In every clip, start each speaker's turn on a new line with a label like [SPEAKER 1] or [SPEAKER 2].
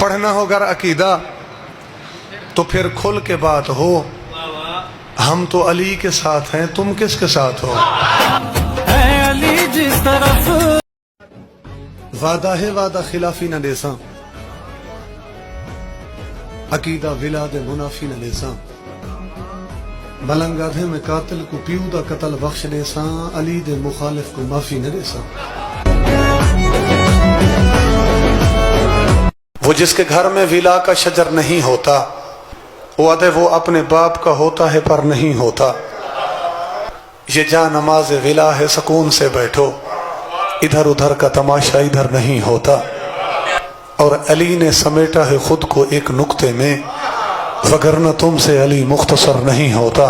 [SPEAKER 1] پڑھنا ہو گر عقیدہ تو پھر کھل کے بات ہو، ہم تو علی کے ساتھ ہیں، تم کس کے ساتھ ہو؟
[SPEAKER 2] اے علی جس طرف
[SPEAKER 1] وعدہ ہے وعدہ خلافی نہ لیساں، عقیدہ ولاد منافی نہ لیساں، ملنگا دے میں قاتل کو پیو دا قتل بخش لیساں، علی دے مخالف کو معافی نہ لیساں۔ وہ جس کے گھر میں ولا کا شجر نہیں ہوتا، وعدے وہ اپنے باپ کا ہوتا ہے پر نہیں ہوتا۔ یہ جا نماز ولا ہے، سکون سے بیٹھو، ادھر ادھر کا تماشا ادھر نہیں ہوتا۔ اور علی نے سمیٹا ہے خود کو ایک نقطے میں، وگرنہ تم سے علی مختصر نہیں ہوتا۔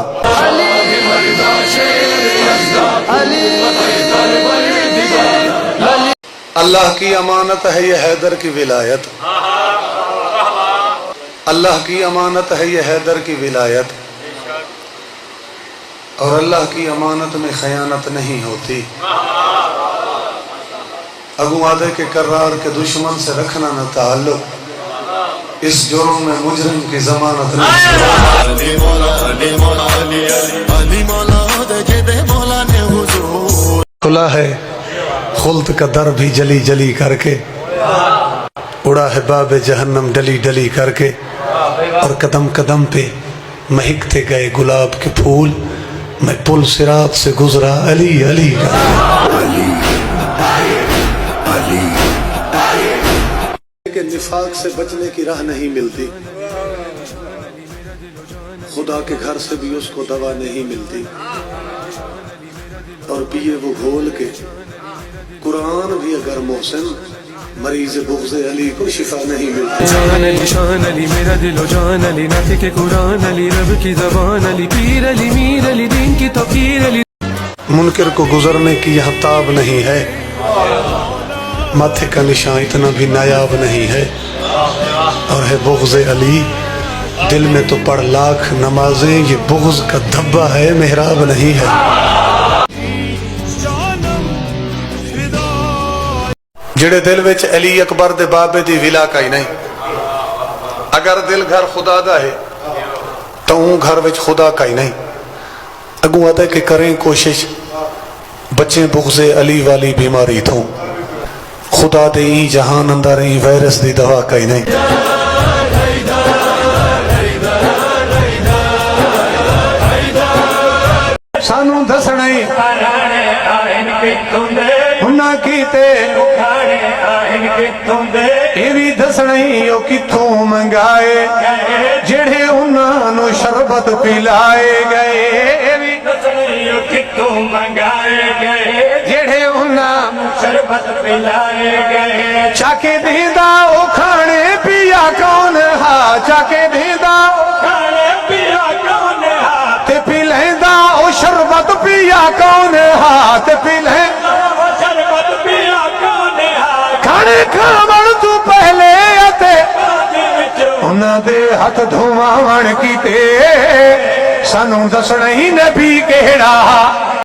[SPEAKER 1] اللہ کی امانت ہے یہ حیدر کی ولایت، اللہ کی امانت ہے یہ حیدر کی ولایت، اور اللہ کی امانت میں خیانت نہیں ہوتی۔ اگو آدھے کے کرار کے دشمن سے رکھنا نہ تعلق، اس جرم میں مجرم کی ضمانت نہیں۔ کھلا ہے خلد کا در بھی جلی جلی کر کے، اڑا ہے باب جہنم ڈلی ڈلی کر کے، اور قدم قدم پہ مہکتے گئے گلاب کے پھول، میں پل صراط سے گزرا علی علی کہ نفاق سے بچنے کی راہ نہیں ملتی، خدا کے گھر سے بھی اس کو دوا نہیں ملتی، اور پیے وہ گھول کے قرآن بھی اگر محسن، مریض بغض علی کو شفا نہیں ملتی۔
[SPEAKER 2] جان علی شان علی میرا دل و جان علی، ناطق قرآن علی رب کی زبان علی، پیر علی میر علی دین کی توقیر علی۔
[SPEAKER 1] منکر کو گزرنے کی یہاں تاب نہیں ہے، ماتھے کا نشان اتنا بھی نایاب نہیں ہے، اور ہے بغض علی دل میں تو پڑھ لاکھ نمازیں، یہ بغض کا دھبا ہے محراب نہیں ہے۔ جڑے دل وچ علی اکبر دے بابے دی ولا کا ہی نہیں، اگر دل گھر خدا دا ہے تو اون گھر وچ خدا کا ہی نہیں۔ اگوں آتا ہے کہ کریں کوشش بچیں بغض علی والی بیماری تھوں، خدا دے ہی جہان اندر ہی وائرس دی دوا کا ہی نہیں۔ سانو دسنائی ہنہ کیتے یہ بھی دسنائی او کتھوں منگائے، جڑے انہاں نو شربت پلائے گئے، یہ بھی دسنائی او کتھوں منگائے گئے، جڑے انہاں نو شربت پلائے گئے۔ چاکے دیندہ او کھانے پیا کون ہا، چاکے دیندہ او کھانے پیا کون ہا، تے پی لیندہ او شربت پیا کون ہا، تے پی لیندہ او شربت پیا کون ہا۔ کھانے کھاون تو پہلے اتے انہاں دے ہاتھ دھواون کیتے، سانو دسنا ہی نبی کیڑا۔